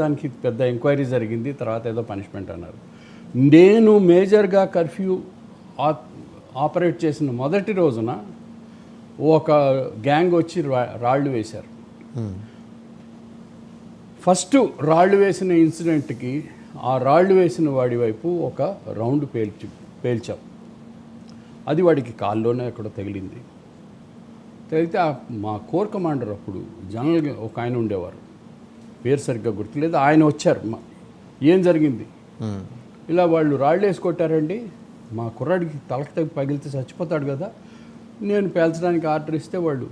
దానికి పెద్ద ఎంక్వైరీ జరిగింది, తర్వాత ఏదో పనిష్మెంట్ అన్నారు. నేను మేజర్గా కర్ఫ్యూ ఆపరేట్ చేసిన మొదటి రోజున ఒక గ్యాంగ్ వచ్చి రాళ్ళు వేశారు. ఫస్ట్ రాళ్ళు వేసిన ఇన్సిడెంట్కి ఆ రాళ్ళు వేసిన వాడి వైపు ఒక రౌండ్ పేల్చాం. అది వాడికి కాల్లోనే ఎక్కడో తగిలింది. తగిలితే మా కోర్ కమాండర్ అప్పుడు జనరల్గా ఒక ఆయన ఉండేవారు, పేరు సరిగ్గా గుర్తులేదు. ఆయన వచ్చారు, ఏం జరిగింది, ఇలా వాళ్ళు రాళ్ళు వేసి కొట్టారండి, మా కుర్రాడికి తలకి తగ్గి పగిలితే చచ్చిపోతాడు కదా, నేను పేల్చడానికి ఆర్డర్ ఇస్తే వాళ్ళు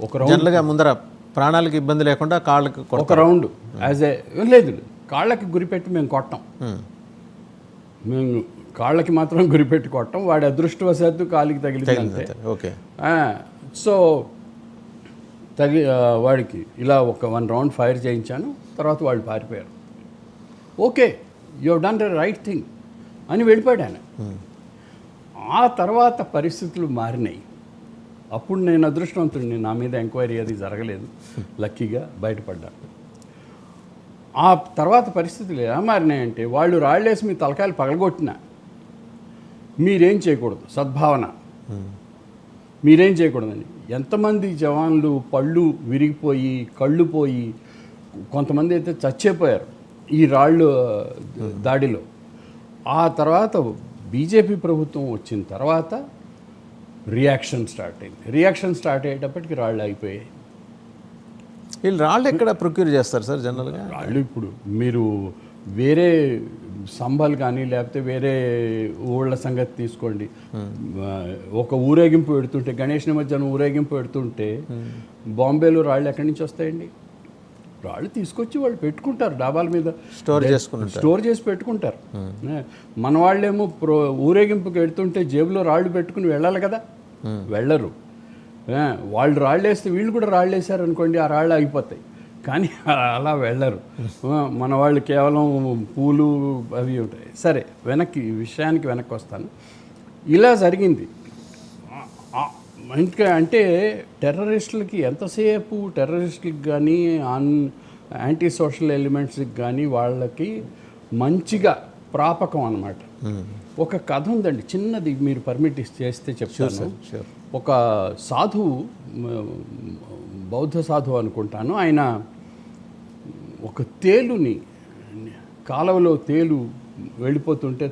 ఒక రౌండ్ ముందర ప్రాణాలకు ఇబ్బంది లేకుండా కాళ్ళకి ఒక రౌండ్ యాజ్ ఏ లేదు, కాళ్ళకి గురిపెట్టి మేము కొట్టాం. మేము కాళ్ళకి మాత్రం గురిపెట్టి కొట్టాం. వాడి అదృష్టవశాత్తు కాలికి తగిలిందంటే. ఓకే. సో వాడికి ఇలా ఒక 1 రౌండ్ ఫైర్ చేయించాను. తర్వాత వాళ్ళు పారిపోయారు. Okay, you have done the right thing అని వెళ్ళిపోయాడు ఆయన. ఆ తర్వాత పరిస్థితులు మారినాయి. అప్పుడు నేను అదృష్టవంతుడిని, నా మీద ఎంక్వైరీ అది జరగలేదు, లక్కీగా బయటపడ్డాను. ఆ తర్వాత పరిస్థితులు ఎలా మారినాయంటే, వాళ్ళు రాళ్ళేసి మీ తలకాయలు పగలగొట్టినా మీరేం చేయకూడదు, సద్భావన, మీరేం చేయకూడదని. ఎంతమంది జవాన్లు పళ్ళు విరిగిపోయి కళ్ళు పోయి, కొంతమంది అయితే చచ్చిపోయారు ఈ రాళ్ళు దాడిలో. ఆ తర్వాత బీజేపీ ప్రభుత్వం వచ్చిన తర్వాత రియాక్షన్ స్టార్ట్ అయింది. రియాక్షన్ స్టార్ట్ అయ్యేటప్పటికి రాళ్ళు అయిపోయాయి. వీళ్ళు రాళ్ళు ఎక్కడ ప్రొక్యూర్ చేస్తారు సార్ జనరల్గా? రాళ్ళు ఇప్పుడు మీరు వేరే సంబల్ కానీ లేకపోతే వేరే ఊళ్ళ సంగతి తీసుకోండి. ఒక ఊరేగింపు పెడుతుంటే, గణేష్ నిమజ్జనం ఊరేగింపు పెడుతుంటే బాంబేలో రాళ్ళు ఎక్కడి నుంచి వస్తాయండి? రాళ్ళు తీసుకొచ్చి వాళ్ళు పెట్టుకుంటారు, డాబాల మీద స్టోర్ చేసి పెట్టుకుంటారు. మన వాళ్ళేమో ఊరేగింపుకి వెళ్తుంటే జేబులో రాళ్ళు పెట్టుకుని వెళ్ళాలి కదా, వెళ్ళరు. వాళ్ళు రాళ్ళు వేస్తే వీళ్ళు కూడా రాళ్ళు వేసారు అనుకోండి, ఆ రాళ్ళు ఆగిపోతాయి. కానీ అలా వెళ్ళరు. మన వాళ్ళు కేవలం పూలు అవి ఉంటాయి. సరే, విషయానికి వెనక్కి వస్తాను. ఇలా జరిగింది. ఇంకా అంటే టెర్రరిస్టులకి ఎంతసేపు, టెర్రరిస్టులకి కానీ యాంటీ సోషల్ ఎలిమెంట్స్కి కానీ వాళ్ళకి మంచిగా ప్రాపకం అన్నమాట. ఒక కథ ఉందండి, చిన్నది, మీరు పర్మిట్ చేస్తే చెప్తాను. ఒక సాధువు, బౌద్ధ సాధువు అనుకుంటాను, ఆయన ఒక తేలుని, కాలువలో తేలు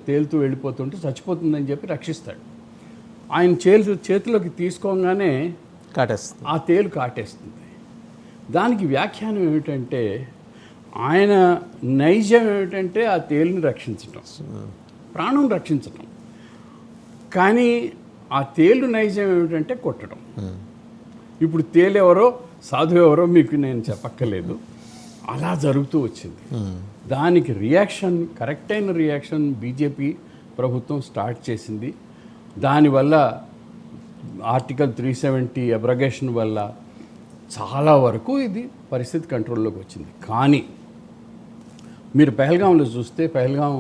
తేలుతూ వెళ్ళిపోతుంటే చచ్చిపోతుందని చెప్పి రక్షిస్తాడు. ఆయన చేతిలోకి తీసుకోగానే కాటేస్తుంది, ఆ తేలు కాటేస్తుంది. దానికి వ్యాఖ్యానం ఏమిటంటే, ఆయన నైజం ఏమిటంటే ఆ తేలుని రక్షించటం, ప్రాణం రక్షించటం. కానీ ఆ తేలు నైజం ఏమిటంటే కొట్టడం. ఇప్పుడు తేలు ఎవరో సాధువు ఎవరో మీకు నేను చెప్పక్కర్లేదు, అలా జరుగుతూ వచ్చింది. దానికి రియాక్షన్, కరెక్ట్ అయిన రియాక్షన్ బీజేపీ ప్రభుత్వం స్టార్ట్ చేసింది. దానివల్ల ఆర్టికల్ 370 అబ్రగేషన్ వల్ల చాలా వరకు ఇది పరిస్థితి కంట్రోల్లోకి వచ్చింది. కానీ మీరు పెహల్గాంలో చూస్తే, పెహల్గాం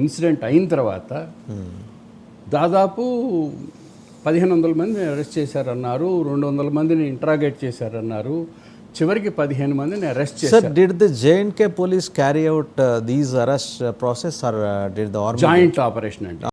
ఇన్సిడెంట్ అయిన తర్వాత దాదాపు 1500 మందిని అరెస్ట్ చేశారన్నారు, 200 మందిని ఇంట్రాగేట్ చేశారన్నారు, చివరికి 15 మందిని అరెస్ట్ చేశారు. Sir, did the J&K police carry out these arrest process or did the army? Joint operation అండి.